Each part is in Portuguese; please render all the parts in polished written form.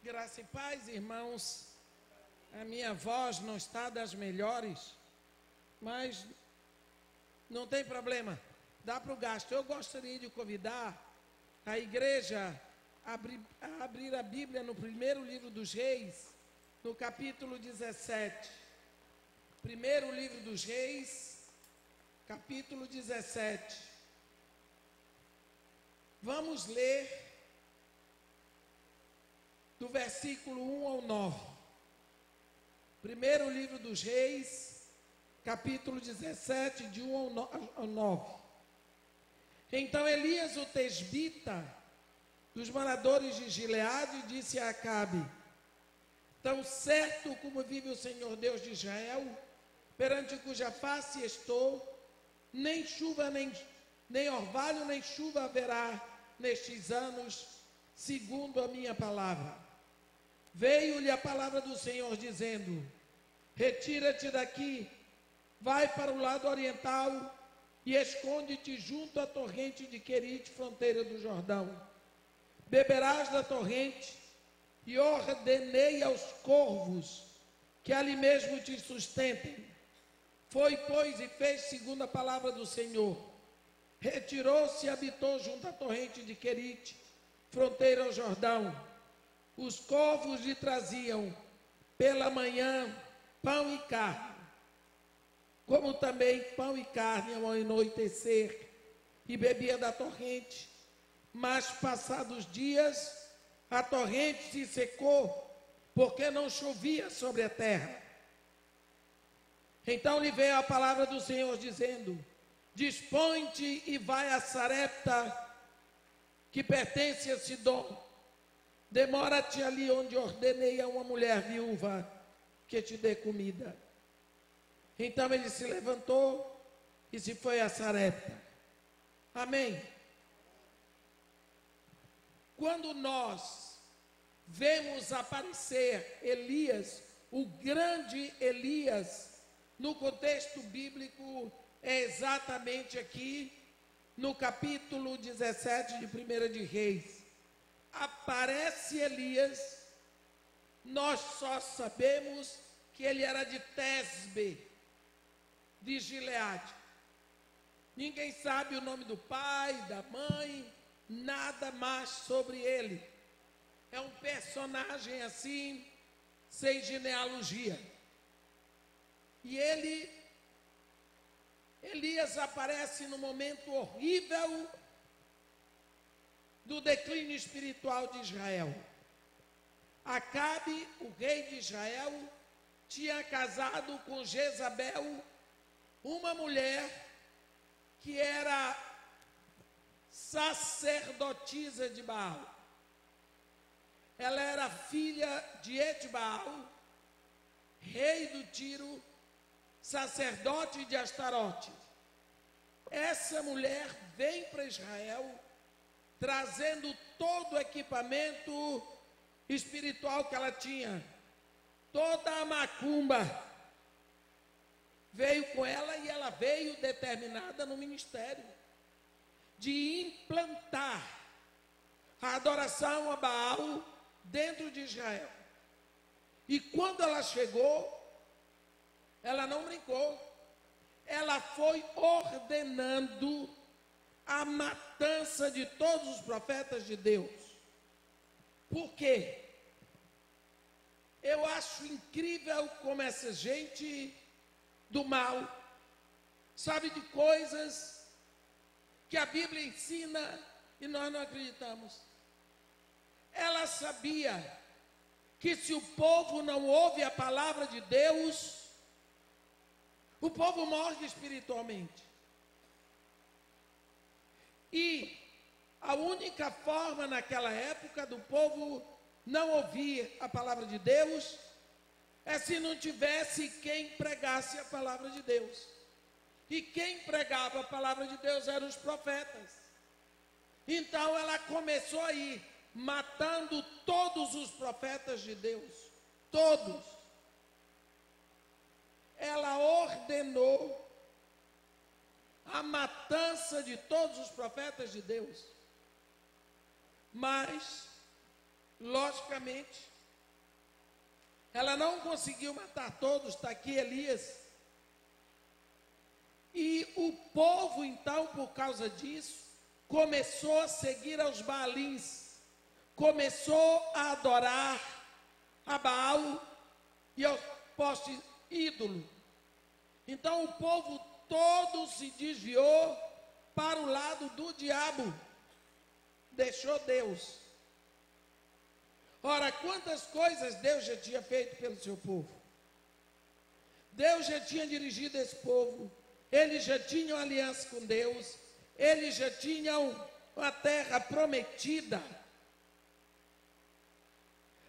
Graça e paz, irmãos. A minha voz não está das melhores, mas não tem problema, dá para o gasto. Eu gostaria de convidar a igreja a abrir a Bíblia no primeiro livro dos Reis, no capítulo 17. Primeiro livro dos Reis, capítulo 17. Vamos ler do versículo 1 ao 9. Primeiro livro dos Reis, capítulo 17, de 1 ao 9. Então Elias, o tesbita, dos moradores de Gileade, disse a Acabe: tão certo como vive o Senhor Deus de Israel, perante cuja face estou, nem chuva, nem orvalho, nem chuva haverá nestes anos, segundo a minha palavra. Veio-lhe a palavra do Senhor dizendo: retira-te daqui, vai para o lado oriental e esconde-te junto à torrente de Querite, fronteira do Jordão. Beberás da torrente, e ordenei aos corvos que ali mesmo te sustentem. Foi, pois, e fez segundo a palavra do Senhor. Retirou-se e habitou junto à torrente de Querite, fronteira ao Jordão. Os corvos lhe traziam pela manhã pão e carne, como também pão e carne ao anoitecer, e bebia da torrente. Mas passados dias, a torrente se secou, porque não chovia sobre a terra. Então lhe veio a palavra do Senhor dizendo: dispõe-te e vai a Sarepta, que pertence a Sidom. Demora-te ali onde ordenei a uma mulher viúva que te dê comida. Então ele se levantou e se foi a Sarepta. Amém. Quando nós vemos aparecer Elias, o grande Elias, no contexto bíblico, é exatamente aqui no capítulo 17 de 1 de Reis. Aparece Elias, nós só sabemos que ele era de Tesbe, de Gileade. Ninguém sabe o nome do pai, da mãe, nada mais sobre ele. É um personagem assim, sem genealogia. E Elias aparece no momento horrível do declínio espiritual de Israel. Acabe, o rei de Israel, tinha casado com Jezabel, uma mulher que era sacerdotisa de Baal. Ela era filha de Etbaal, rei do Tiro, sacerdote de Astarote. Essa mulher vem para Israel trazendo todo o equipamento espiritual que ela tinha, toda a macumba veio com ela, e ela veio determinada no ministério de implantar a adoração a Baal dentro de Israel. E quando ela chegou, ela não brincou, ela foi ordenando a matança de todos os profetas de Deus. Por quê? Eu acho incrível como essa gente do mal sabe de coisas que a Bíblia ensina e nós não acreditamos. Ela sabia que se o povo não ouve a palavra de Deus, o povo morre espiritualmente. E a única forma naquela época do povo não ouvir a palavra de Deus é se não tivesse quem pregasse a palavra de Deus. E quem pregava a palavra de Deus eram os profetas. Então ela começou a ir matando todos os profetas de Deus. Todos. Ela ordenou a matança de todos os profetas de Deus. Mas Logicamente, ela não conseguiu matar todos, está aqui Elias. E o povo, então, por causa disso, começou a seguir aos Baalins, começou a adorar a Baal e aos postes ídolo. Então o povo todo se desviou para o lado do diabo, deixou Deus. Ora, quantas coisas Deus já tinha feito pelo seu povo? Deus já tinha dirigido esse povo, eles já tinham aliança com Deus, eles já tinham uma terra prometida.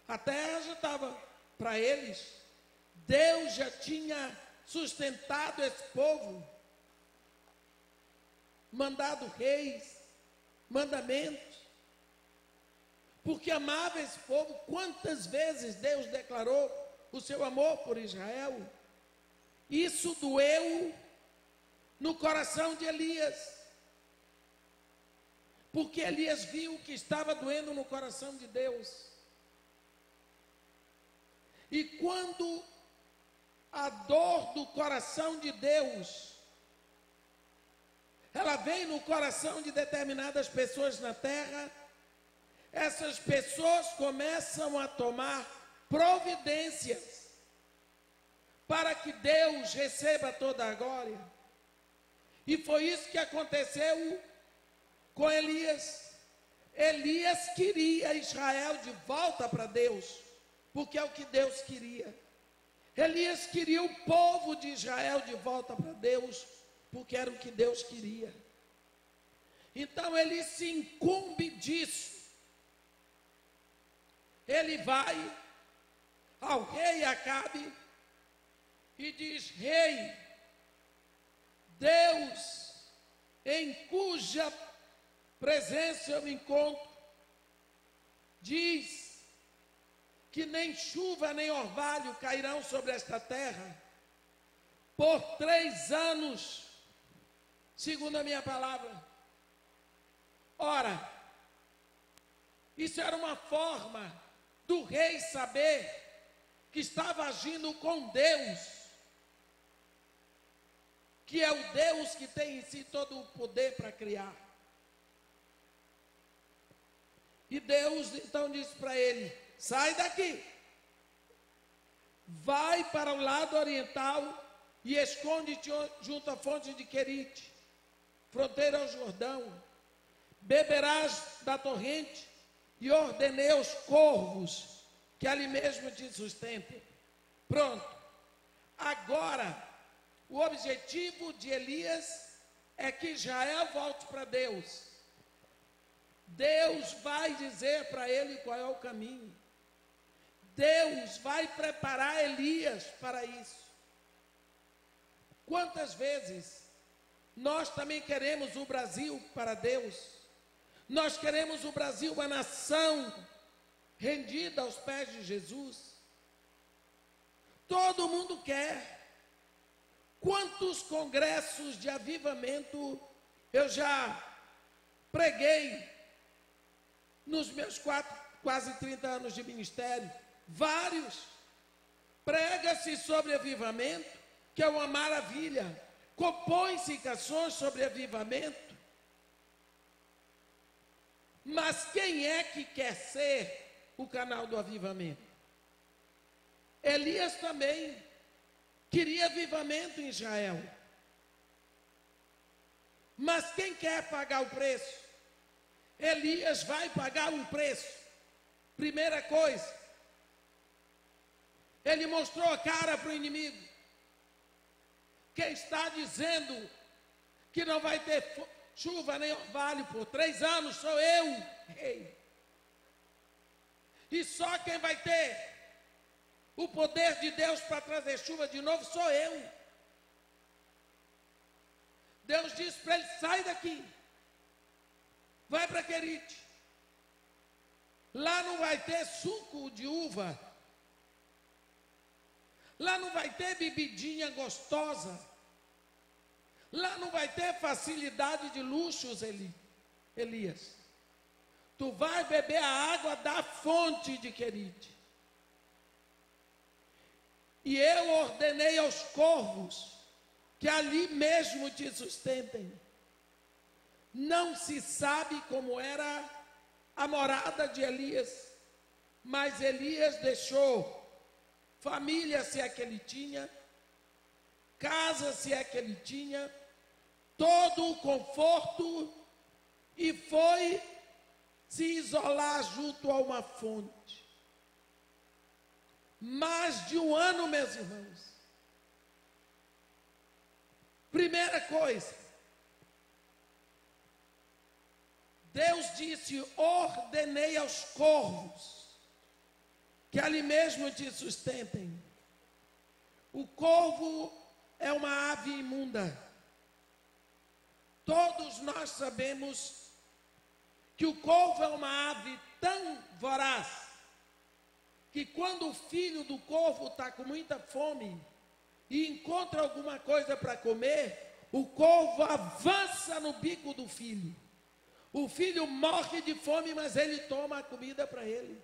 A terra já estava para eles. Deus já tinha sustentado esse povo, mandado reis, mandamentos, porque amava esse povo. Quantas vezes Deus declarou o seu amor por Israel? Isso doeu no coração de Elias, porque Elias viu que estava doendo no coração de Deus. E quando a dor do coração de Deus, ela vem no coração de determinadas pessoas na terra, essas pessoas começam a tomar providências para que Deus receba toda a glória. E foi isso que aconteceu com Elias. Elias queria Israel de volta para Deus, porque é o que Deus queria. Elias queria o povo de Israel de volta para Deus, porque era o que Deus queria. Então ele se incumbe disso. Ele vai ao rei Acabe e diz: rei, Deus em cuja presença eu me encontro, diz que nem chuva nem orvalho cairão sobre esta terra por 3 anos, segundo a minha palavra. Ora, isso era uma forma do rei saber que estava agindo com Deus, que é o Deus que tem em si todo o poder para criar. E Deus então disse para ele: sai daqui, vai para o lado oriental e esconde-te junto à fonte de Querite, fronteira ao Jordão. Beberás da torrente, e ordenei aos corvos que ali mesmo te sustentem. Pronto. Agora, o objetivo de Elias é que Israel volte para Deus. Deus vai dizer para ele qual é o caminho. Deus vai preparar Elias para isso. Quantas vezes nós também queremos o Brasil para Deus? Nós queremos o Brasil uma nação rendida aos pés de Jesus. Todo mundo quer. Quantos congressos de avivamento eu já preguei nos meus quase 30 anos de ministério? Vários. Prega-se sobre avivamento, que é uma maravilha. Compõe-se canções sobre avivamento. Mas quem é que quer ser o canal do avivamento? Elias também queria avivamento em Israel. Mas quem quer pagar o preço? Elias vai pagar um preço. Primeira coisa, ele mostrou a cara para o inimigo. Quem está dizendo que não vai ter chuva nem orvalho por 3 anos sou eu, rei. E só quem vai ter o poder de Deus para trazer chuva de novo sou eu. Deus disse para ele: sai daqui, vai para Querite. Lá não vai ter suco de uva, lá não vai ter bebidinha gostosa, lá não vai ter facilidade de luxos, Elias. tu vai beber a água da fonte de Querite. E eu ordenei aos corvos que ali mesmo te sustentem. Não se sabe como era a morada de Elias, mas Elias deixou família, se é que ele tinha, casa, se é que ele tinha, todo o conforto, e foi se isolar junto a uma fonte. Mais de um ano, meus irmãos. Primeira coisa, Deus disse: ordenei aos corvos que ali mesmo te sustentem. O corvo é uma ave imunda. Todos nós sabemos que o corvo é uma ave tão voraz que quando o filho do corvo está com muita fome e encontra alguma coisa para comer, o corvo avança no bico do filho. O filho morre de fome, mas ele toma a comida para ele.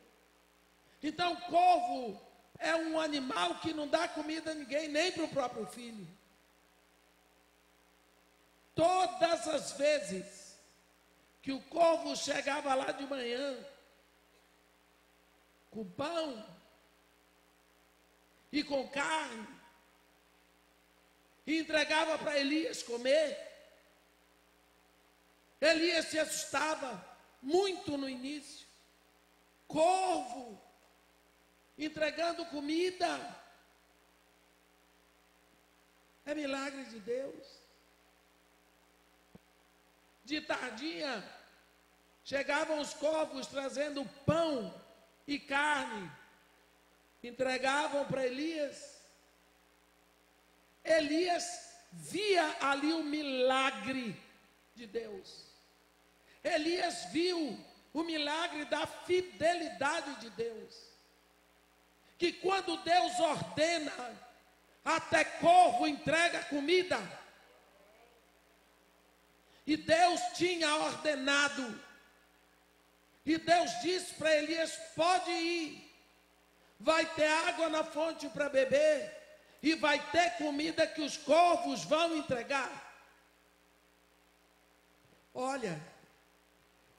Então, o corvo é um animal que não dá comida a ninguém, nem para o próprio filho. Todas as vezes que o corvo chegava lá de manhã, com pão e com carne, e entregava para Elias comer, Elias se assustava muito no início. Corvo entregando comida, é milagre de Deus. De tardinha, chegavam os corvos trazendo pão e carne, entregavam para Elias. Elias via ali o milagre de Deus. Elias viu o milagre da fidelidade de Deus. Que quando Deus ordena, até corvo entrega comida. E Deus tinha ordenado. E Deus disse para Elias: pode ir. Vai ter água na fonte para beber. E vai ter comida que os corvos vão entregar. Olha,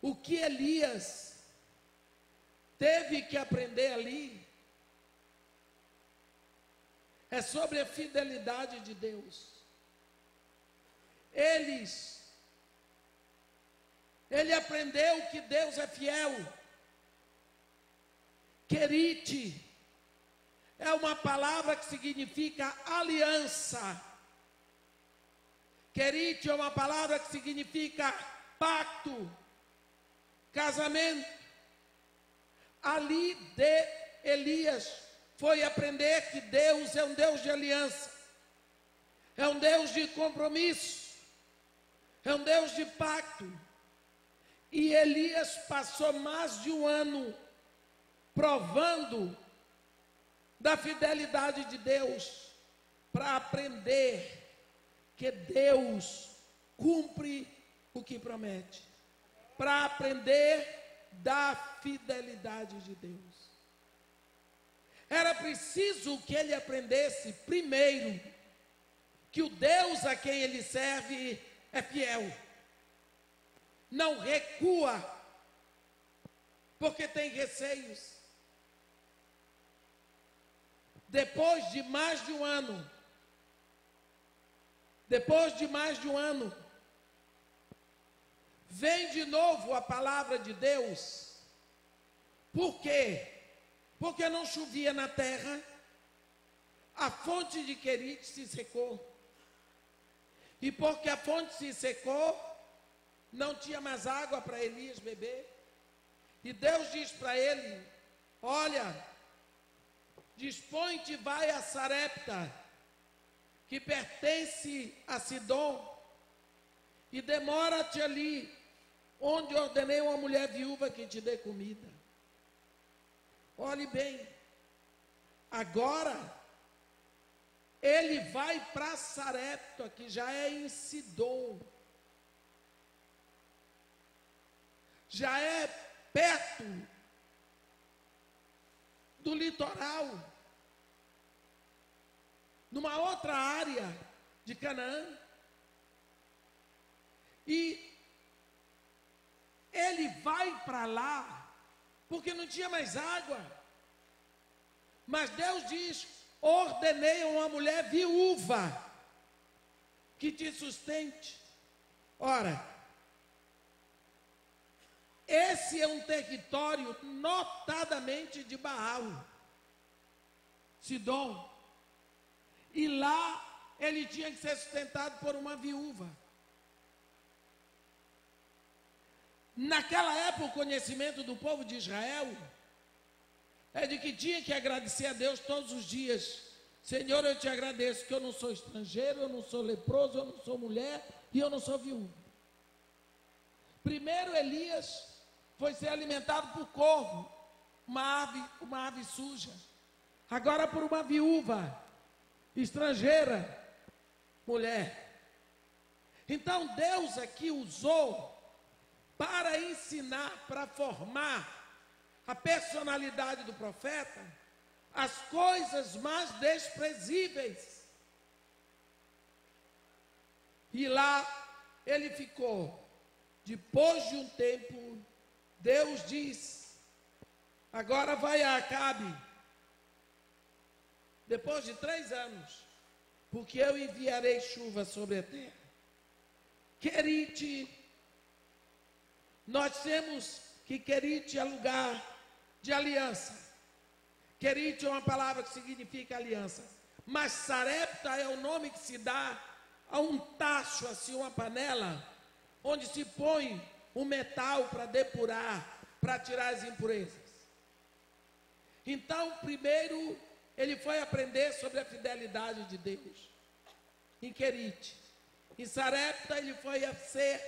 o que Elias teve que aprender ali é sobre a fidelidade de Deus. Ele aprendeu que Deus é fiel. Querite é uma palavra que significa aliança. Querite é uma palavra que significa pacto, casamento. Ali de Elias foi aprender que Deus é um Deus de aliança, é um Deus de compromisso, é um Deus de pacto. E Elias passou mais de um ano provando da fidelidade de Deus, para aprender que Deus cumpre o que promete, para aprender da fidelidade de Deus. Era preciso que ele aprendesse primeiro que o Deus a quem ele serve é fiel, não recua porque tem receios. Depois de mais de um ano, vem de novo a palavra de Deus. Por quê? Porque não chovia na terra, a fonte de Querite se secou. E porque a fonte se secou, não tinha mais água para Elias beber. E Deus diz para ele: olha, dispõe-te, vai a Sarepta, que pertence a Sidom, e demora-te ali, onde ordenei uma mulher viúva que te dê comida. Olhe bem, agora ele vai para Sarepta, que já é em Sidom, já é perto do litoral, numa outra área de Canaã. E ele vai para lá porque não tinha mais água. Mas Deus diz: ordenei a uma mulher viúva que te sustente. Ora, esse é um território notadamente de Baal, Sidom. E lá ele tinha que ser sustentado por uma viúva. Naquela época, o conhecimento do povo de Israel é de que tinha que agradecer a Deus todos os dias. Senhor, eu te agradeço que eu não sou estrangeiro, eu não sou leproso, eu não sou mulher e eu não sou viúva. Primeiro Elias foi ser alimentado por corvo, uma ave suja. Agora por uma viúva, estrangeira, mulher. Então Deus aqui usou para ensinar, para formar a personalidade do profeta, as coisas mais desprezíveis. E lá ele ficou. Depois de um tempo, Deus diz: agora vai a Acabe, depois de 3 anos, porque eu enviarei chuva sobre a terra. Querite, nós temos que Querite é lugar de aliança. Querite é uma palavra que significa aliança. Mas Sarepta é o nome que se dá a um tacho, assim, uma panela, onde se põe o metal para depurar, para tirar as impurezas. Então, primeiro, ele foi aprender sobre a fidelidade de Deus, em Querite. Em Sarepta, ele foi a ser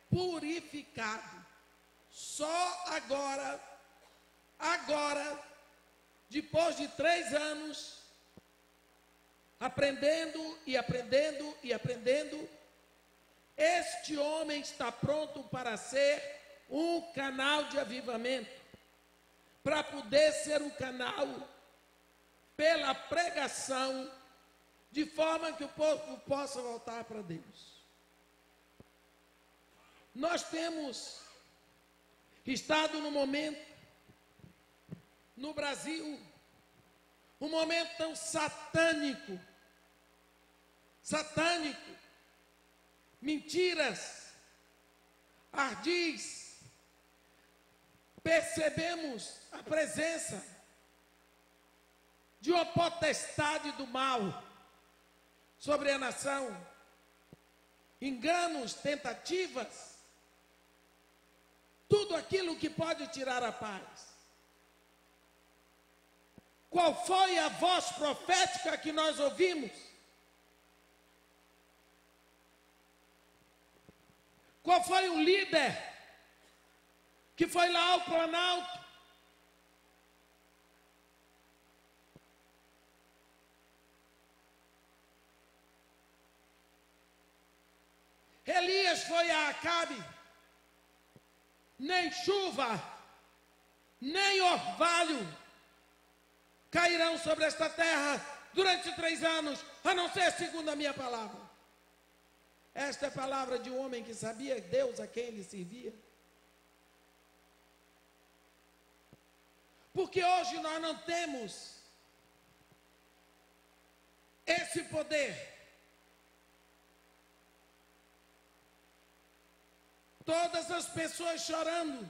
purificado. Só agora, depois de 3 anos, aprendendo e aprendendo e aprendendo, este homem está pronto para ser um canal de avivamento, para poder ser um canal pela pregação, de forma que o povo possa voltar para Deus. Nós temos estado no momento, no Brasil, um momento tão satânico, mentiras, ardis. Percebemos a presença de uma potestade do mal sobre a nação, enganos, tentativas, tudo aquilo que pode tirar a paz. Qual foi a voz profética que nós ouvimos? Qual foi o líder que foi lá ao Planalto? Elias foi a Acabe. Nem chuva, nem orvalho cairão sobre esta terra durante 3 anos, a não ser segundo a minha palavra. Esta é a palavra de um homem que sabia Deus a quem ele servia. Porque hoje nós não temos esse poder. Todas as pessoas chorando,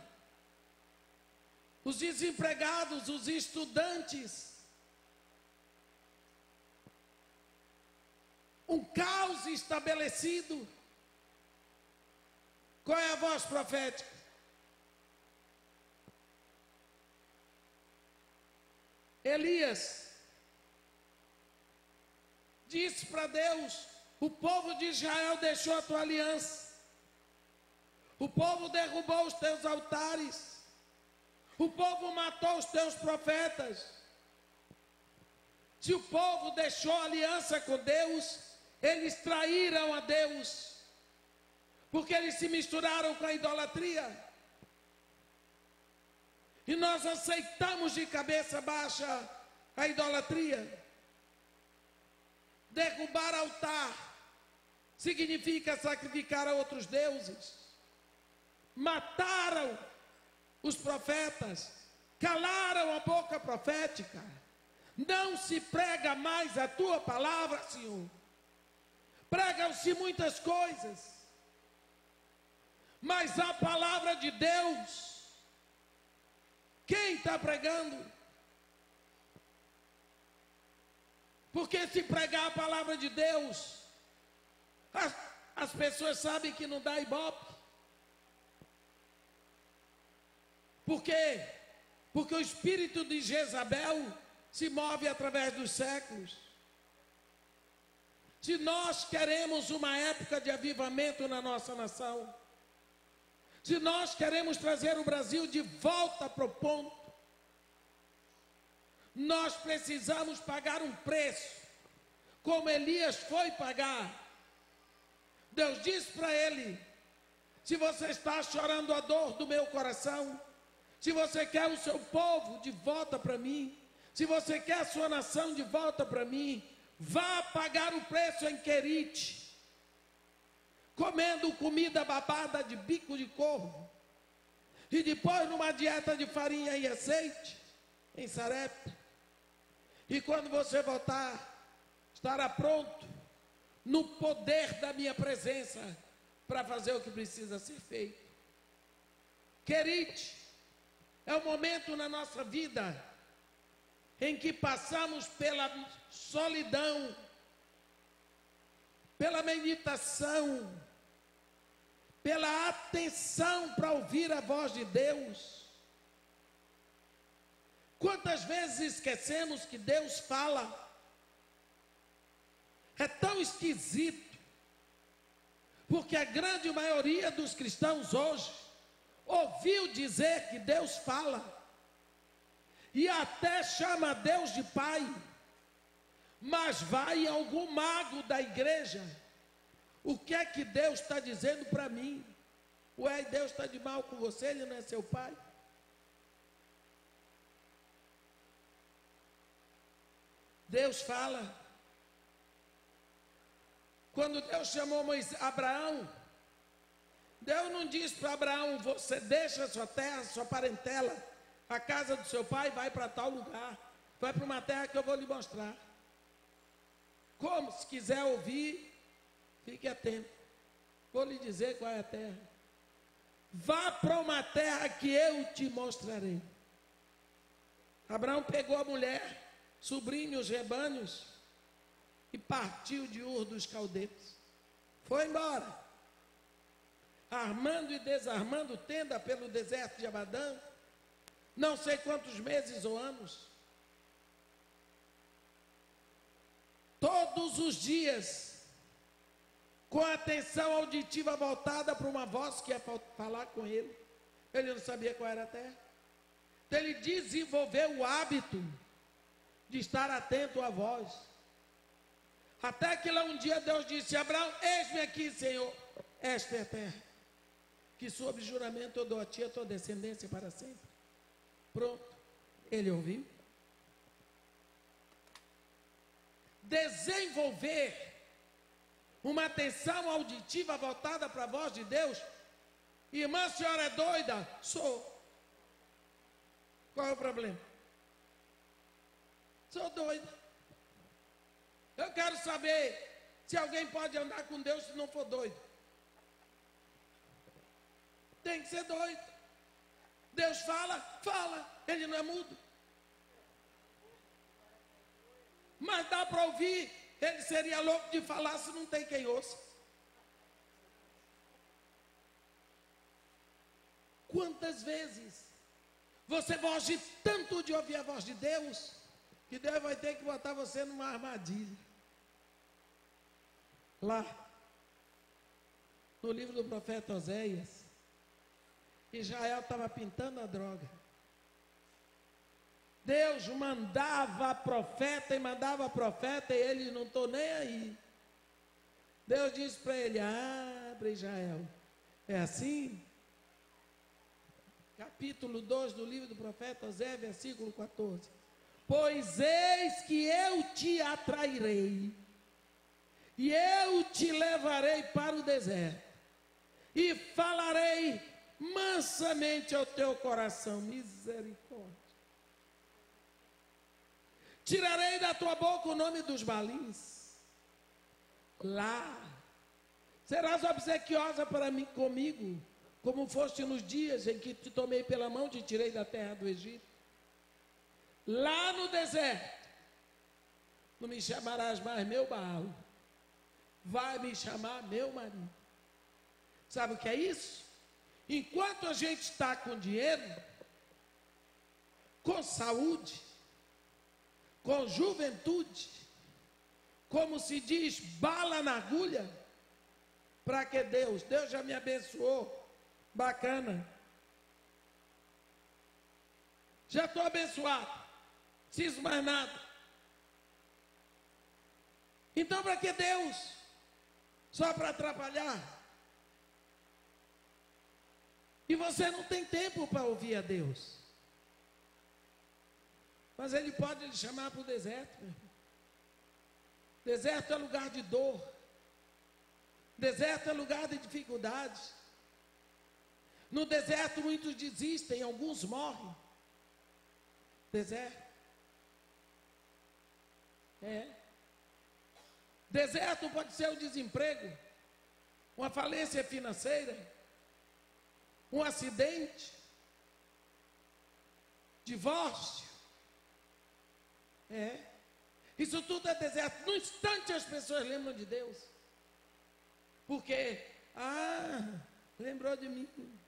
os desempregados, os estudantes, um caos estabelecido. Qual é a voz profética? Elias disse para Deus: o povo de Israel deixou a tua aliança. O povo derrubou os teus altares. O povo matou os teus profetas. Se o povo deixou aliança com Deus, eles traíram a Deus, porque eles se misturaram com a idolatria. E nós aceitamos de cabeça baixa a idolatria. Derrubar altar significa sacrificar a outros deuses. Mataram os profetas, calaram a boca profética. Não se prega mais a tua palavra, Senhor. Pregam-se muitas coisas, mas a palavra de Deus, quem está pregando? Porque se pregar a palavra de Deus, as pessoas sabem que não dá ibope. Por quê? Porque o espírito de Jezabel se move através dos séculos. Se nós queremos uma época de avivamento na nossa nação, se nós queremos trazer o Brasil de volta para o ponto, nós precisamos pagar um preço, como Elias foi pagar. Deus disse para ele: se você está chorando a dor do meu coração, se você quer o seu povo de volta para mim, se você quer a sua nação de volta para mim, vá pagar o preço em Querite, comendo comida babada de bico de corvo, e depois numa dieta de farinha e azeite em Sarepta. E quando você voltar, estará pronto no poder da minha presença para fazer o que precisa ser feito. Querite é o momento na nossa vida em que passamos pela solidão, pela meditação, pela atenção para ouvir a voz de Deus. Quantas vezes esquecemos que Deus fala? É tão esquisito, porque a grande maioria dos cristãos hoje ouviu dizer que Deus fala, e até chama Deus de Pai, mas vai algum mago da igreja: o que é que Deus está dizendo para mim? Ué, Deus está de mal com você, Ele não é seu Pai? Deus fala. Quando Deus chamou Abraão, Deus não disse para Abraão: você deixa a sua terra, sua parentela, a casa do seu pai, vai para tal lugar, vai para uma terra que eu vou lhe mostrar. Como? Se quiser ouvir, fique atento, vou lhe dizer qual é a terra. Vá para uma terra que eu te mostrarei. Abraão pegou a mulher, sobrinho, os rebanhos, e partiu de Ur dos Caldeus. Foi embora, armando e desarmando tenda pelo deserto de Abadã, não sei quantos meses ou anos. Todos os dias, com a atenção auditiva voltada para uma voz que ia falar com ele. Ele não sabia qual era a terra. Então ele desenvolveu o hábito de estar atento à voz. Até que lá um dia Deus disse: Abraão, eis-me aqui, Senhor, esta é a terra, que sob juramento eu dou a ti e a tua descendência para sempre. Pronto, ele ouviu. Desenvolver uma atenção auditiva voltada para a voz de Deus. Irmã, a senhora é doida? Sou. Qual é o problema? Sou doida. Eu quero saber se alguém pode andar com Deus se não for doido. Tem que ser doido. Deus fala, fala, Ele não é mudo. Mas dá para ouvir. Ele seria louco de falar se não tem quem ouça. Quantas vezes você foge tanto de ouvir a voz de Deus, que Deus vai ter que botar você numa armadilha. Lá, no livro do profeta Oséias, Israel estava pintando a droga. Deus mandava profeta e ele não estou nem aí. Deus disse para ele: abre, Israel. É assim? capítulo 2 do livro do profeta Osés, versículo 14. Pois eis que eu te atrairei, e eu te levarei para o deserto, e falarei mansamente ao teu coração. Misericórdia. Tirarei da tua boca o nome dos balins. Lá serás obsequiosa para mim comigo, como foste nos dias em que te tomei pela mão e te tirei da terra do Egito. Lá no deserto não me chamarás mais meu Baal, vai me chamar meu marido. Sabe o que é isso? Enquanto a gente está com dinheiro, com saúde, com juventude, como se diz, bala na agulha, para que Deus já me abençoou, bacana, já estou abençoado, não preciso mais nada. Então para que Deus? Só para atrapalhar? E você não tem tempo para ouvir a Deus. Mas Ele pode lhe chamar para o deserto, meu irmão. Deserto é lugar de dor. Deserto é lugar de dificuldades. No deserto muitos desistem, alguns morrem. Deserto. Deserto pode ser o desemprego, uma falência financeira, um acidente, divórcio. Isso tudo é deserto. No instante as pessoas lembram de Deus. Porque, lembrou de mim.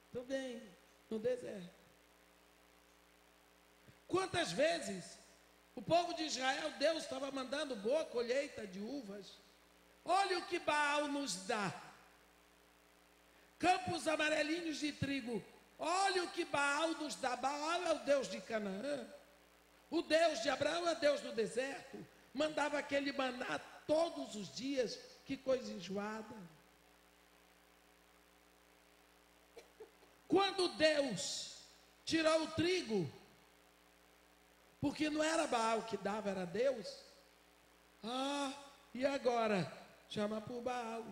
Estou bem, no deserto. Quantas vezes o povo de Israel, Deus estava mandando boa colheita de uvas. Olha o que Baal nos dá. Campos amarelinhos de trigo. Olha o que Baal nos dá. Baal é o Deus de Canaã. O Deus de Abraão é Deus do deserto. Mandava aquele maná todos os dias. Que coisa enjoada. Quando Deus tirou o trigo, porque não era Baal que dava, era Deus. E agora? Chama por Baal.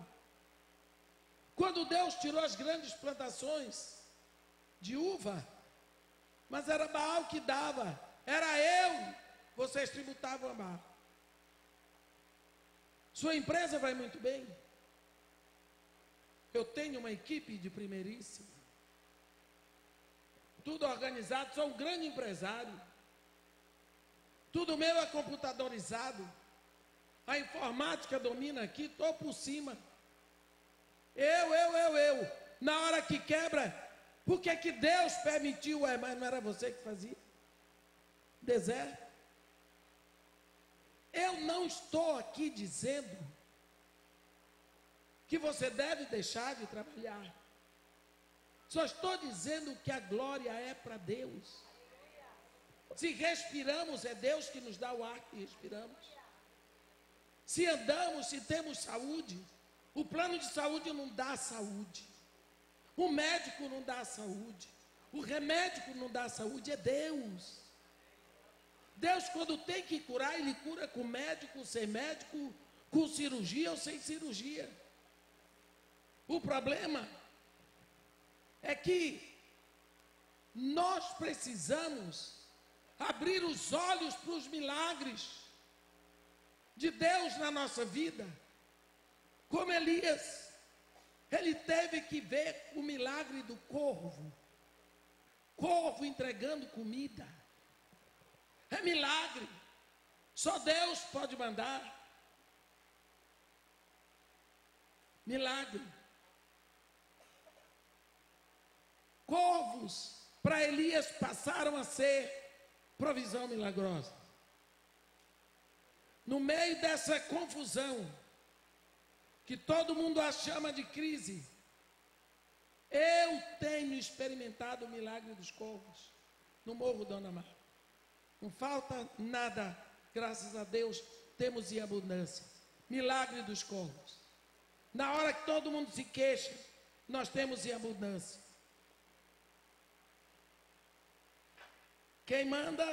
Quando Deus tirou as grandes plantações de uva, mas era Baal que dava. Era eu, vocês tributavam a Baal. Sua empresa vai muito bem. Eu tenho uma equipe de primeiríssima. Tudo organizado, sou um grande empresário. Tudo meu é computadorizado. A informática domina aqui, estou por cima. Eu. Na hora que quebra, por que que Deus permitiu? Mas não era você que fazia? Deserto. Eu não estou aqui dizendo que você deve deixar de trabalhar. Só estou dizendo que a glória é para Deus. Se respiramos, é Deus que nos dá o ar que respiramos. Se andamos, se temos saúde, o plano de saúde não dá saúde. O médico não dá saúde. O remédio não dá saúde, é Deus. Deus, quando tem que curar, Ele cura com médico, sem médico, com cirurgia ou sem cirurgia. O problema é que nós precisamos abrir os olhos para os milagres de Deus na nossa vida. Como Elias, ele teve que ver o milagre do corvo. Corvo entregando comida. É milagre. Só Deus pode mandar. Milagre. Corvos para Elias passaram a ser provisão milagrosa. No meio dessa confusão, que todo mundo a chama de crise, eu tenho experimentado o milagre dos corvos no Morro Dona Mar. Não falta nada, graças a Deus, temos em abundância. Milagre dos corvos. Na hora que todo mundo se queixa, nós temos em abundância. Quem manda?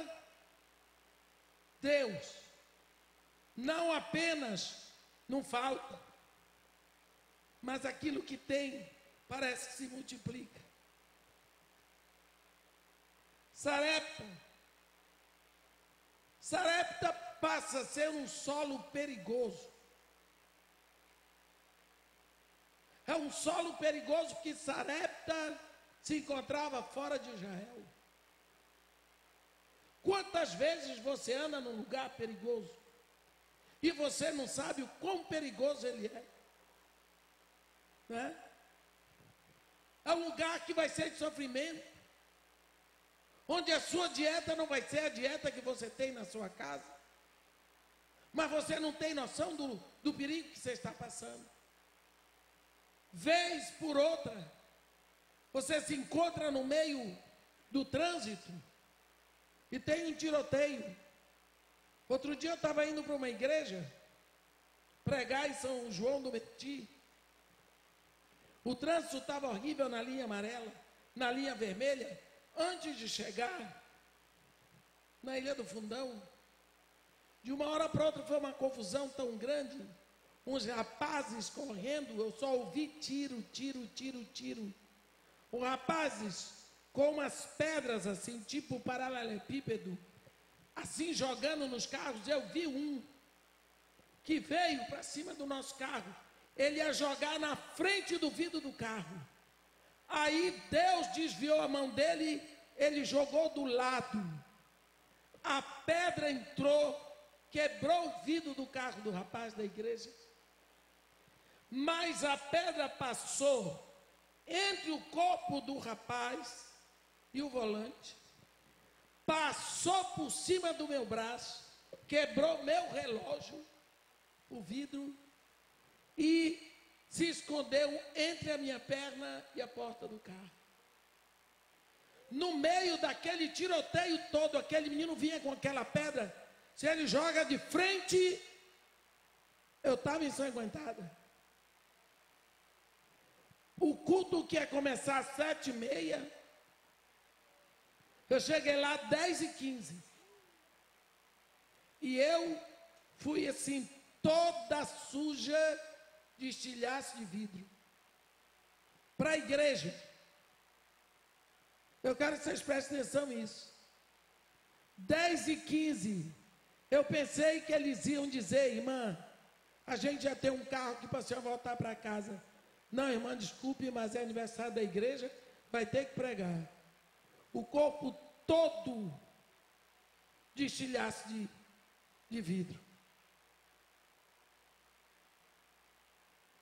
Deus. Não apenas não falta, mas aquilo que tem parece que se multiplica. Sarepta passa a ser um solo perigoso. É um solo perigoso porque Sarepta se encontrava fora de Israel. Quantas vezes você anda num lugar perigoso e você não sabe o quão perigoso ele é? Né? É um lugar que vai ser de sofrimento, onde a sua dieta não vai ser a dieta que você tem na sua casa, mas você não tem noção do perigo que você está passando. Vez por outra, você se encontra no meio do trânsito e tem um tiroteio. Outro dia eu estava indo para uma igreja pregar em São João do Meriti. O trânsito estava horrível na linha amarela, na linha vermelha. Antes de chegar na Ilha do Fundão, de uma hora para outra foi uma confusão tão grande, uns rapazes correndo, eu só ouvi tiro. Os rapazes com umas pedras assim, tipo paralelepípedo, assim jogando nos carros. Eu vi um que veio para cima do nosso carro, ele ia jogar na frente do vidro do carro. Aí Deus desviou a mão dele, ele jogou do lado. A pedra entrou, quebrou o vidro do carro do rapaz da igreja. Mas a pedra passou entre o corpo do rapaz e o volante. Passou por cima do meu braço, quebrou meu relógio, o vidro, e se escondeu entre a minha perna e a porta do carro. No meio daquele tiroteio todo, aquele menino vinha com aquela pedra. Se ele joga de frente, eu estava ensanguentada. O culto que ia começar às 7h30, eu cheguei lá 10h15. E eu fui assim, toda suja de estilhaço de vidro, para a igreja. Eu quero que vocês prestem atenção nisso. 10h15, eu pensei que eles iam dizer: irmã, a gente já tem um carro aqui para a senhora voltar para casa. Não, irmã, desculpe, mas é aniversário da igreja, vai ter que pregar. O corpo todo de estilhaço de vidro.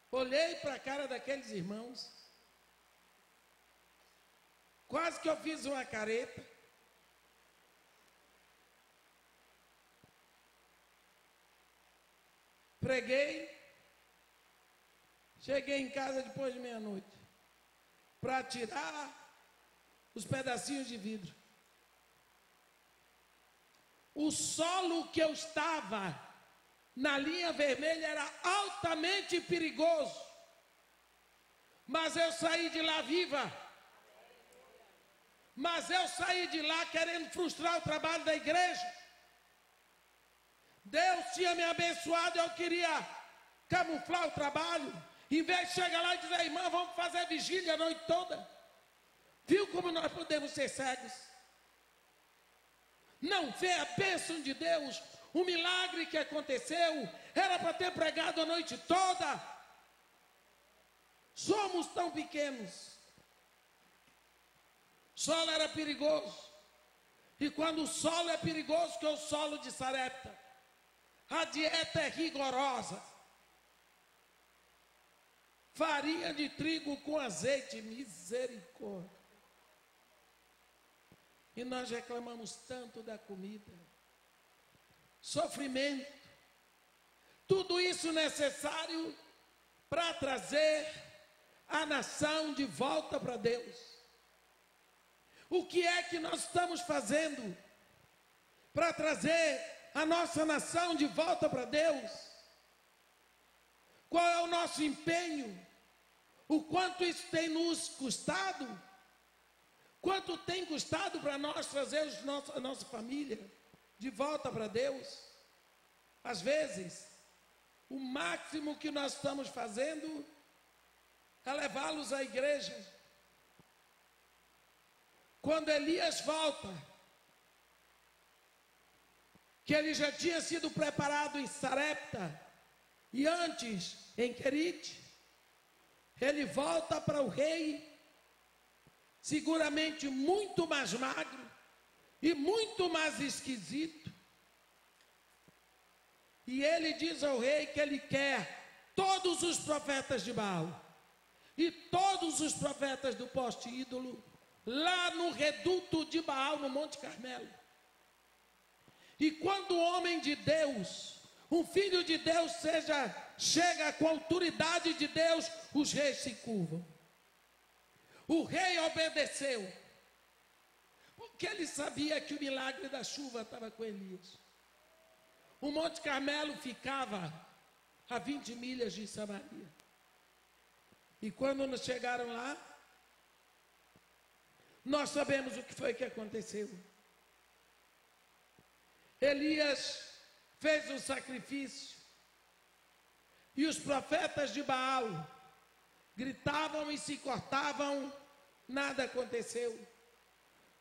Olhei para a cara daqueles irmãos, quase que eu fiz uma careta. Preguei, cheguei em casa depois de meia-noite, para tirar os pedacinhos de vidro. O solo que eu estava na linha vermelha era altamente perigoso, mas eu saí de lá viva. Mas eu saí de lá querendo frustrar o trabalho da igreja. Deus tinha me abençoado, eu queria camuflar o trabalho. Em vez de chegar lá e dizer: irmã, vamos fazer vigília a noite toda. Viu como nós podemos ser cegos? Não vê a bênção de Deus? O milagre que aconteceu era para ter pregado a noite toda. Somos tão pequenos. O solo era perigoso. E quando o solo é perigoso, que é o solo de Sarepta, a dieta é rigorosa. Farinha de trigo com azeite, misericórdia. E nós reclamamos tanto da comida. Sofrimento. Tudo isso necessário para trazer a nação de volta para Deus. O que é que nós estamos fazendo para trazer a nossa nação de volta para Deus? Qual é o nosso empenho? O quanto isso tem nos custado? Quanto tem custado para nós trazer a nossa família de volta para Deus? Às vezes, o máximo que nós estamos fazendo é levá-los à igreja. Quando Elias volta, que ele já tinha sido preparado em Sarepta e antes em Querite, ele volta para o rei, seguramente muito mais magro e muito mais esquisito. E ele diz ao rei que ele quer todos os profetas de Baal e todos os profetas do poste ídolo lá no reduto de Baal, no Monte Carmelo. E quando o homem de Deus, um filho de Deus, chega com a autoridade de Deus, os reis se curvam. O rei obedeceu, porque ele sabia que o milagre da chuva estava com Elias. O Monte Carmelo ficava a 20 milhas de Samaria. E quando nos chegaram lá, nós sabemos o que foi que aconteceu. Elias fez o sacrifício e os profetas de Baal gritavam e se cortavam, nada aconteceu.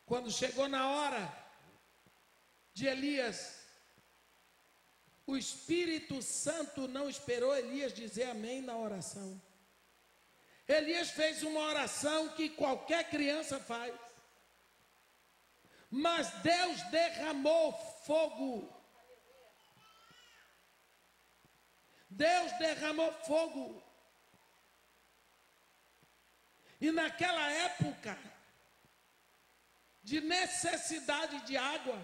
Quando chegou na hora de Elias, o Espírito Santo não esperou Elias dizer amém na oração. Elias fez uma oração que qualquer criança faz. Mas Deus derramou fogo. Deus derramou fogo. E naquela época de necessidade de água,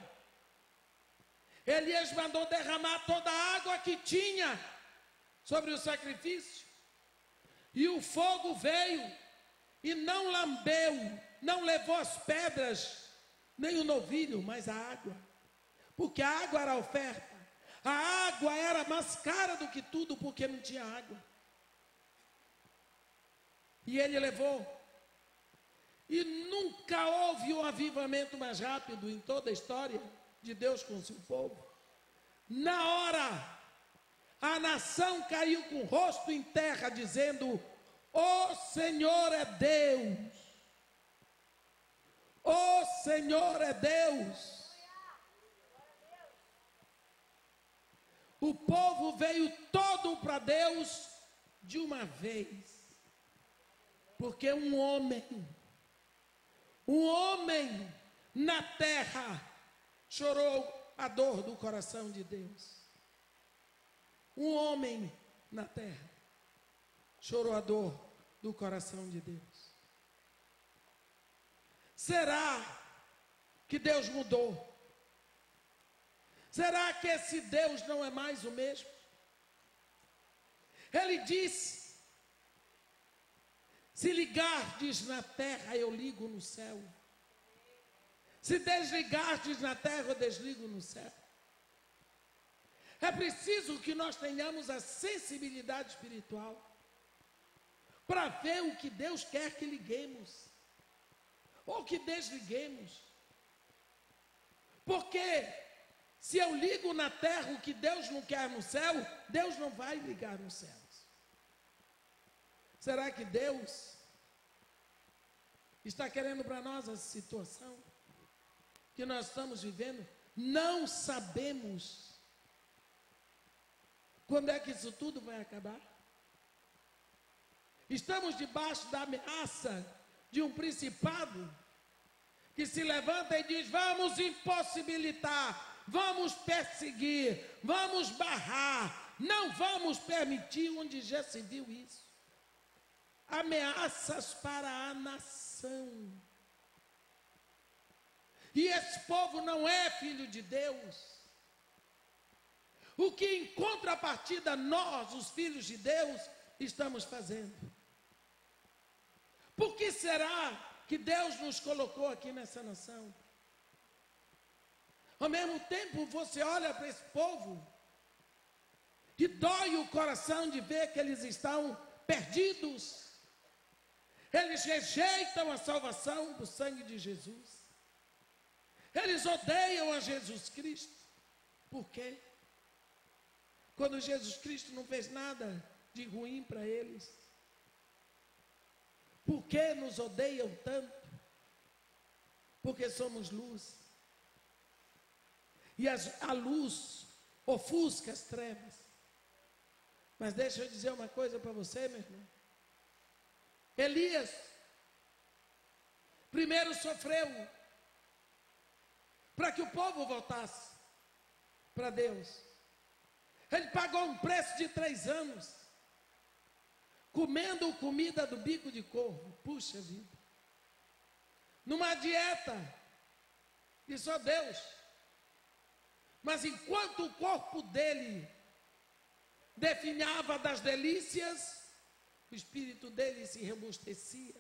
Elias mandou derramar toda a água que tinha sobre o sacrifício. E o fogo veio e não lambeu, não levou as pedras, nem o novilho, mas a água. Porque a água era a oferta. A água era mais cara do que tudo, porque não tinha água. E ele levou. E nunca houve um avivamento mais rápido em toda a história de Deus com o seu povo. Na hora, a nação caiu com o rosto em terra, dizendo: "O Senhor é Deus, o Senhor é Deus." O povo veio todo para Deus de uma vez, porque um homem na terra chorou a dor do coração de Deus. Um homem na terra chorou a dor do coração de Deus. Será que Deus mudou? Será que esse Deus não é mais o mesmo? Ele disse: se ligardes na terra, eu ligo no céu. Se desligardes na terra, eu desligo no céu. É preciso que nós tenhamos a sensibilidade espiritual para ver o que Deus quer que liguemos ou que desliguemos. Porque se eu ligo na terra o que Deus não quer no céu, Deus não vai ligar nos céus. Será que Deus está querendo para nós essa situação que nós estamos vivendo? Não sabemos quando é que isso tudo vai acabar. Estamos debaixo da ameaça de um principado que se levanta e diz: vamos impossibilitar, vamos perseguir, vamos barrar, não vamos permitir, onde já se viu isso. Ameaças para a nação. E esse povo não é filho de Deus. O que em contrapartida nós, os filhos de Deus, estamos fazendo? Por que será que Deus nos colocou aqui nessa nação? Ao mesmo tempo, você olha para esse povo e dói o coração de ver que eles estão perdidos. Eles rejeitam a salvação do sangue de Jesus. Eles odeiam a Jesus Cristo. Por quê? Quando Jesus Cristo não fez nada de ruim para eles. Por que nos odeiam tanto? Porque somos luz. E a luz ofusca as trevas. Mas deixa eu dizer uma coisa para você, meu irmão. Elias primeiro sofreu para que o povo voltasse para Deus. Ele pagou um preço de 3 anos, comendo comida do bico de corvo. Puxa vida. Numa dieta que só Deus. Mas enquanto o corpo dele definhava das delícias, o espírito dele se robustecia.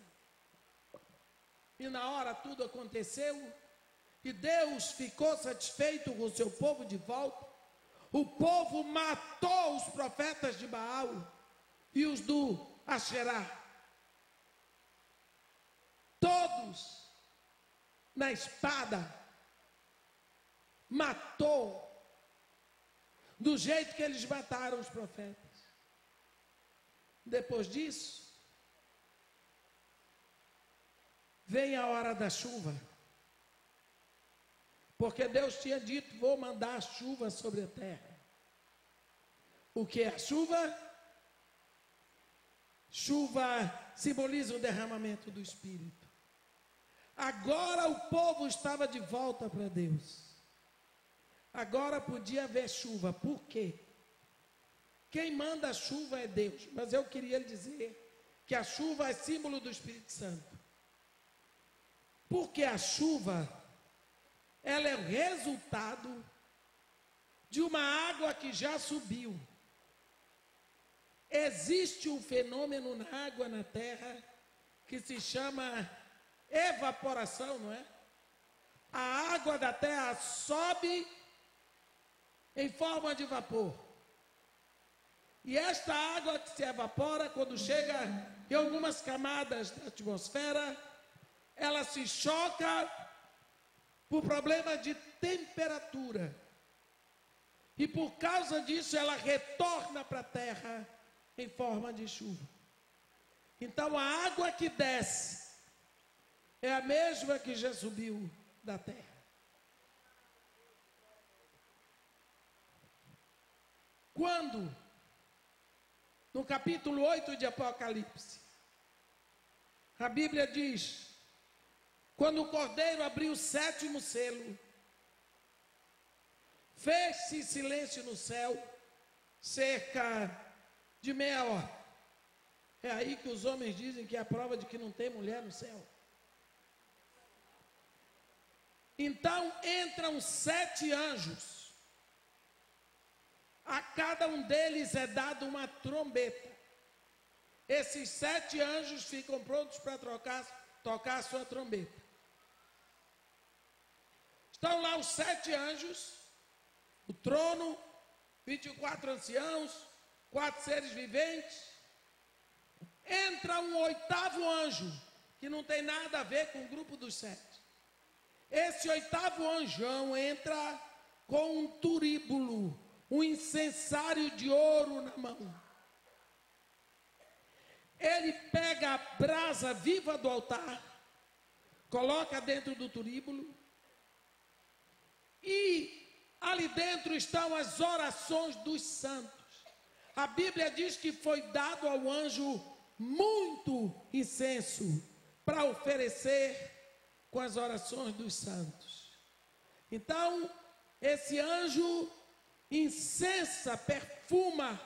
E na hora tudo aconteceu, e Deus ficou satisfeito com o seu povo de volta. O povo matou os profetas de Baal e os do Asherá. Todos na espada. Matou do jeito que eles mataram os profetas. Depois disso, vem a hora da chuva. Porque Deus tinha dito: vou mandar a chuva sobre a terra. O que é a chuva? Chuva simboliza o derramamento do Espírito. Agora o povo estava de volta para Deus. Agora podia haver chuva. Por quê? Quem manda a chuva é Deus. Mas eu queria lhe dizer que a chuva é símbolo do Espírito Santo. Porque a chuva, ela é o resultado de uma água que já subiu. Existe um fenômeno na água, na terra, que se chama evaporação, não é? A água da terra sobe em forma de vapor. E esta água que se evapora, quando chega em algumas camadas da atmosfera, ela se choca por problema de temperatura. E por causa disso ela retorna para a terra em forma de chuva. Então a água que desce é a mesma que já subiu da terra. Quando, no capítulo 8 de Apocalipse, a Bíblia diz: quando o Cordeiro abriu o 7º selo, fez-se silêncio no céu, cerca de meia hora. É aí que os homens dizem que é a prova de que não tem mulher no céu. Então entram 7 anjos. A cada um deles é dado uma trombeta. Esses 7 anjos ficam prontos para tocar a sua trombeta. Estão lá os 7 anjos, o trono, 24 anciãos, 4 seres viventes. Entra um 8º anjo, que não tem nada a ver com o grupo dos 7. Esse 8º anjão entra com um turíbulo, um incensário de ouro na mão. Ele pega a brasa viva do altar, coloca dentro do turíbulo, e ali dentro estão as orações dos santos. A Bíblia diz que foi dado ao anjo muito incenso para oferecer com as orações dos santos. Então, esse anjo incensa, perfuma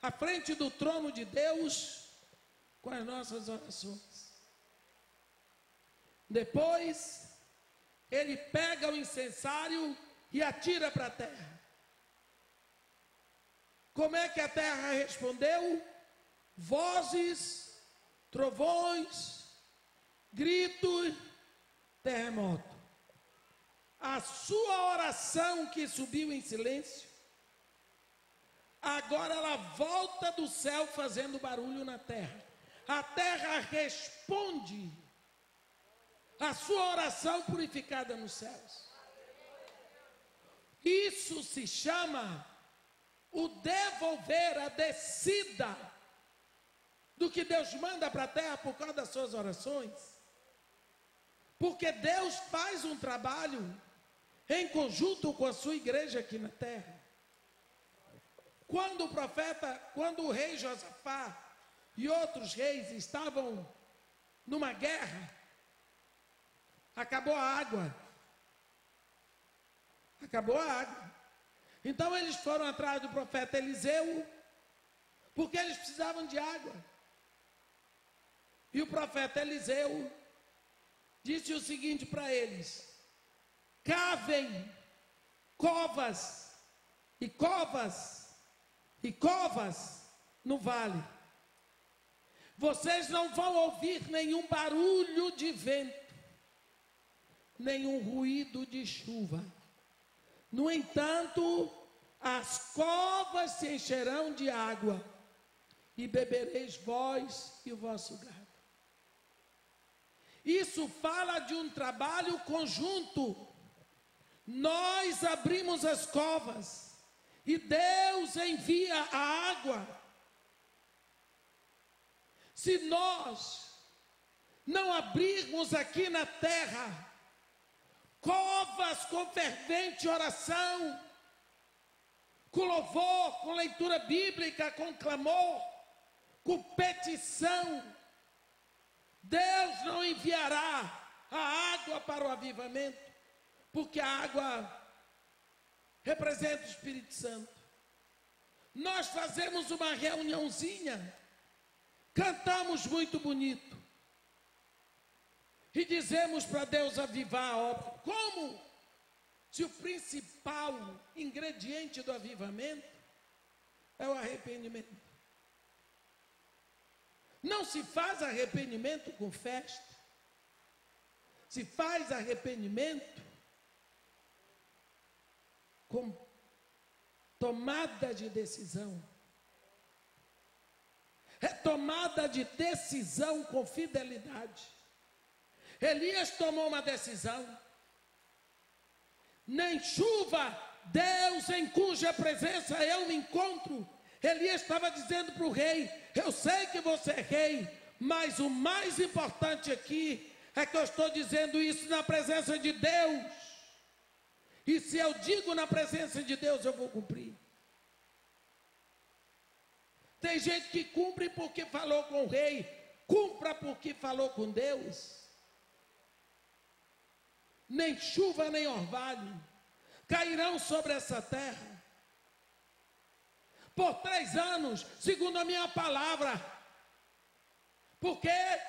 à frente do trono de Deus com as nossas orações. Depois, ele pega o incensário e atira para a terra. Como é que a terra respondeu? Vozes, trovões, gritos, terremoto. A sua oração que subiu em silêncio, agora ela volta do céu fazendo barulho na terra. a terra responde a sua oração purificada nos céus. Isso se chama o devolver, a descida do que Deus manda para a terra por causa das suas orações. Porque Deus faz um trabalho em conjunto com a sua igreja aqui na terra. Quando o rei Josafá e outros reis estavam numa guerra, acabou a água. Acabou a água. Então eles foram atrás do profeta Eliseu, porque eles precisavam de água. E o profeta Eliseu disse o seguinte para eles: cavem covas e covas e covas no vale. Vocês não vão ouvir nenhum barulho de vento, nenhum ruído de chuva. No entanto, as covas se encherão de água, e bebereis vós e o vosso gado. Isso fala de um trabalho conjunto. Nós abrimos as covas, e Deus envia a água. Se nós não abrirmos aqui na terra covas com fervente oração, com louvor, com leitura bíblica, com clamor, com petição, Deus não enviará a água para o avivamento, porque a água representa o Espírito Santo. Nós fazemos uma reuniãozinha, cantamos muito bonito e dizemos para Deus avivar a obra. Como? Se o principal ingrediente do avivamento é o arrependimento. Não se faz arrependimento com festa. Se faz arrependimento com tomada de decisão. É tomada de decisão com fidelidade. Elias tomou uma decisão. Nem chuva, Deus em cuja presença eu me encontro. Elias estava dizendo para o rei: eu sei que você é rei, mas o mais importante aqui é que eu estou dizendo isso na presença de Deus. E se eu digo na presença de Deus, eu vou cumprir. Tem gente que cumpre porque falou com o rei, cumpra porque falou com Deus. Nem chuva nem orvalho cairão sobre essa terra por 3 anos, segundo a minha palavra. Por quê?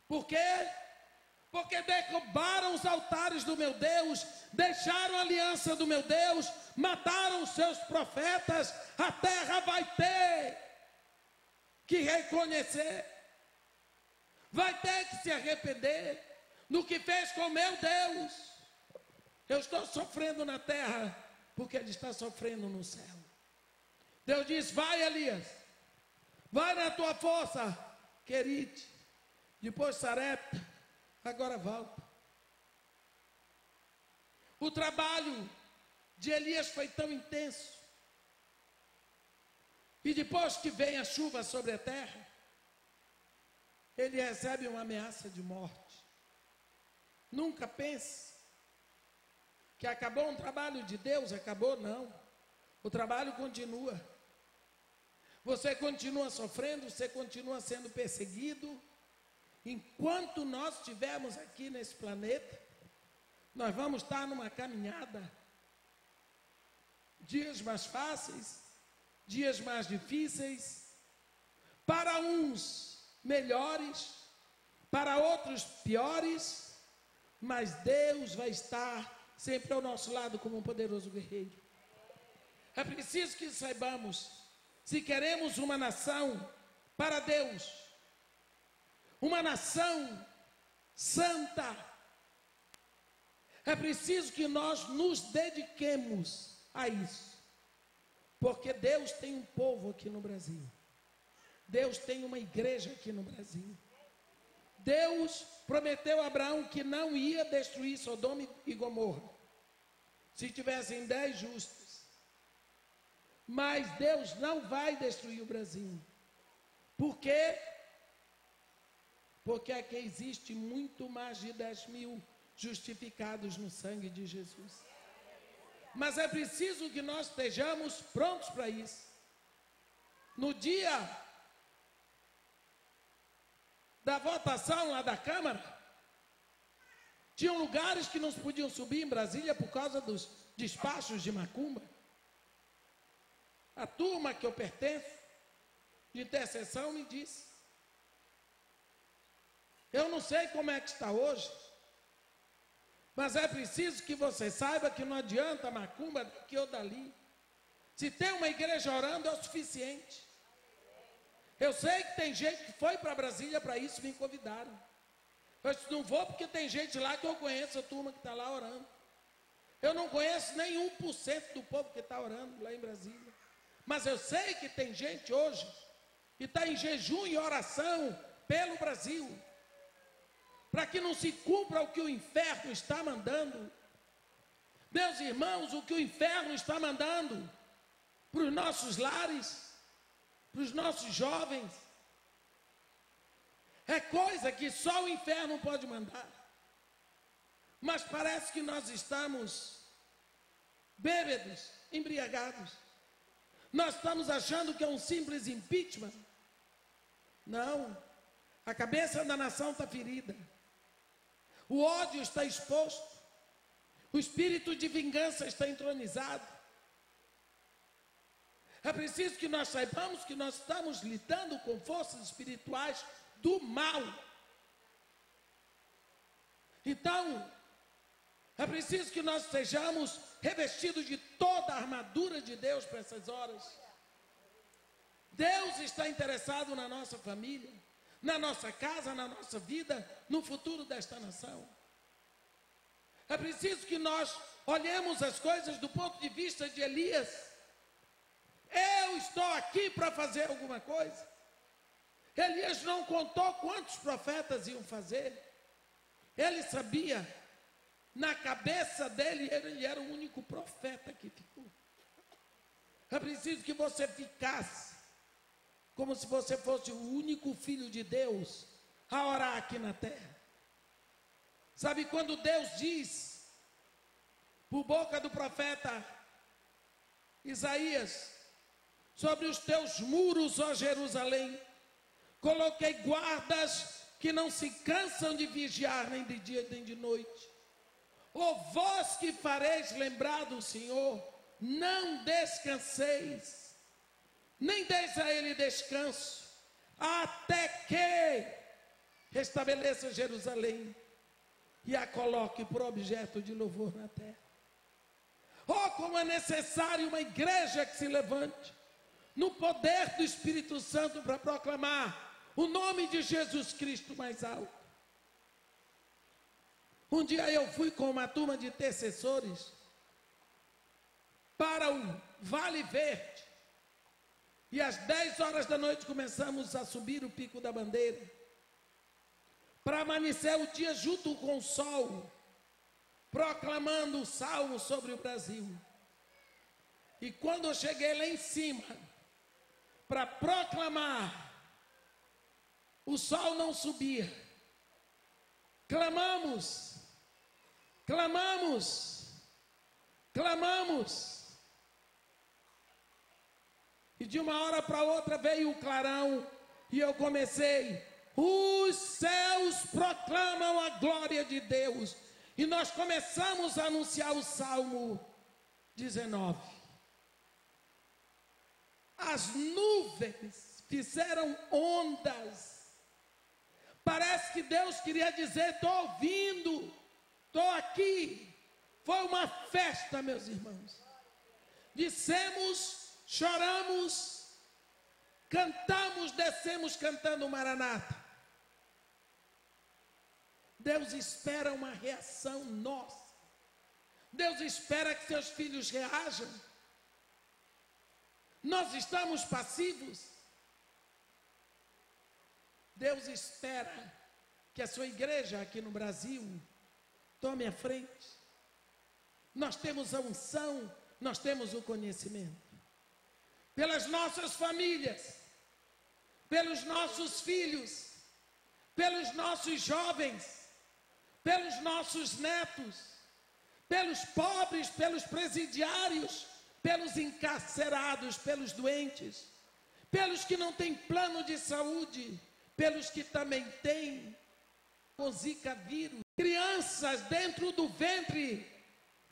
Por quê? Porque derrubaram os altares do meu Deus, deixaram a aliança do meu Deus, mataram os seus profetas. A terra vai ter que reconhecer, vai ter que se arrepender no que fez com meu Deus. Eu estou sofrendo na terra, porque ele está sofrendo no céu. Deus diz: vai, Elias, vai na tua força, Querite, depois Sarepta, agora volta. O trabalho de Elias foi tão intenso, e depois que vem a chuva sobre a terra, ele recebe uma ameaça de morte. Nunca pense que acabou um trabalho de Deus. Acabou, não. O trabalho continua. Você continua sofrendo, você continua sendo perseguido. Enquanto nós estivermos aqui nesse planeta, nós vamos estar numa caminhada. Dias mais fáceis, dias mais difíceis, para uns melhores, para outros piores, mas Deus vai estar sempre ao nosso lado como um poderoso guerreiro. É preciso que saibamos, se queremos uma nação para Deus, uma nação santa, é preciso que nós nos dediquemos a isso, porque Deus tem um povo aqui no Brasil Deus tem uma igreja aqui no Brasil. Deus prometeu a Abraão que não ia destruir Sodoma e Gomorra, se tivessem 10 justos. Mas Deus não vai destruir o Brasil. Por quê? Porque aqui existe muito mais de 10.000 justificados no sangue de Jesus. Mas é preciso que nós estejamos prontos para isso. No dia da votação lá da Câmara, tinham lugares que não se podiam subir em Brasília por causa dos despachos de macumba. A turma que eu pertenço, de intercessão, me disse: eu não sei como é que está hoje, mas é preciso que você saiba que não adianta macumba daqui ou dali. Se tem uma igreja orando, é o suficiente. Eu sei que tem gente que foi para Brasília para isso, me convidaram. Eu disse, não vou porque tem gente lá que eu conheço, a turma que está lá orando. Eu não conheço nem 1% do povo que está orando lá em Brasília. Mas eu sei que tem gente hoje que está em jejum e oração pelo Brasil, para que não se cumpra o que o inferno está mandando. Meus irmãos, o que o inferno está mandando para os nossos lares, para os nossos jovens, é coisa que só o inferno pode mandar. Mas parece que nós estamos bêbados, embriagados. Nós estamos achando que é um simples impeachment. Não, a cabeça da nação está ferida. O ódio está exposto. O espírito de vingança está entronizado. É preciso que nós saibamos que nós estamos lidando com forças espirituais do mal. Então, é preciso que nós sejamos revestidos de toda a armadura de Deus para essas horas. Deus está interessado na nossa família, na nossa casa, na nossa vida, no futuro desta nação. É preciso que nós olhemos as coisas do ponto de vista de Elias. Eu estou aqui para fazer alguma coisa. Elias não contou quantos profetas iam fazer. Ele sabia, na cabeça dele, ele era o único profeta que ficou. É preciso que você ficasse como se você fosse o único filho de Deus a orar aqui na terra. Sabe quando Deus diz, por boca do profeta Isaías, sobre os teus muros, ó Jerusalém, coloquei guardas que não se cansam de vigiar nem de dia nem de noite. Ó vós que fareis lembrar do Senhor, não descanseis, nem deis a ele descanso, até que restabeleça Jerusalém e a coloque por objeto de louvor na terra. Oh, como é necessário uma igreja que se levante no poder do Espírito Santo para proclamar o nome de Jesus Cristo mais alto. Um dia eu fui com uma turma de intercessores para o Vale Verde, e às 10 horas da noite começamos a subir o Pico da Bandeira, para amanhecer o dia junto com o sol, proclamando o salmo sobre o Brasil. E quando eu cheguei lá em cima, para proclamar, o sol não subia. Clamamos, clamamos, clamamos. E de uma hora para outra veio o clarão e eu comecei: os céus proclamam a glória de Deus. E nós começamos a anunciar o Salmo 19. As nuvens fizeram ondas. Parece que Deus queria dizer: estou ouvindo, estou aqui. Foi uma festa, meus irmãos. Dissemos, choramos, cantamos, descemos cantando Maranata. Deus espera uma reação nossa. Deus espera que seus filhos reajam. Nós estamos passivos. Deus espera que a sua igreja aqui no Brasil tome a frente. Nós temos a unção, nós temos o conhecimento. Pelas nossas famílias, pelos nossos filhos, pelos nossos jovens, pelos nossos netos, pelos pobres, pelos presidiários, pelos encarcerados, pelos doentes, pelos que não têm plano de saúde, pelos que também têm o Zika vírus, crianças dentro do ventre,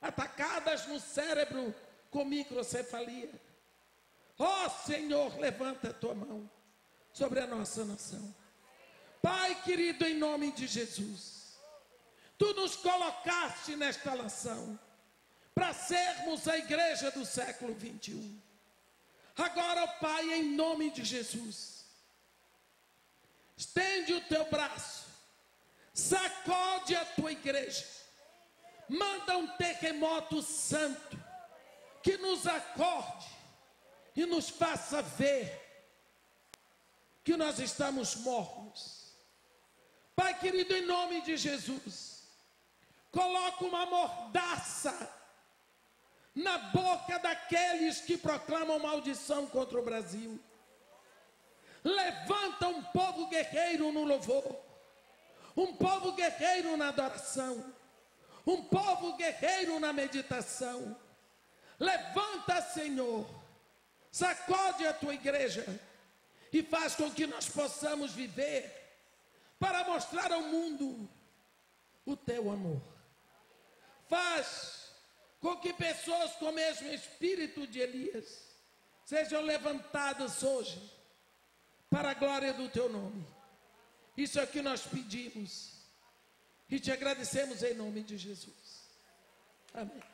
atacadas no cérebro com microcefalia. Ó Senhor, levanta a tua mão sobre a nossa nação. Pai querido, em nome de Jesus, Tu nos colocaste nesta nação para sermos a igreja do século 21. Agora, ó Pai, em nome de Jesus, estende o Teu braço, sacode a Tua igreja, manda um terremoto santo, que nos acorde e nos faça ver que nós estamos mornos. Pai querido, em nome de Jesus, coloca uma mordaça na boca daqueles que proclamam maldição contra o Brasil. Levanta um povo guerreiro no louvor, um povo guerreiro na adoração, um povo guerreiro na meditação. Levanta, Senhor, sacode a Tua igreja e faz com que nós possamos viver para mostrar ao mundo o Teu amor. Faz com que pessoas com o mesmo espírito de Elias sejam levantadas hoje para a glória do Teu nome. Isso é o que nós pedimos e te agradecemos em nome de Jesus. Amém.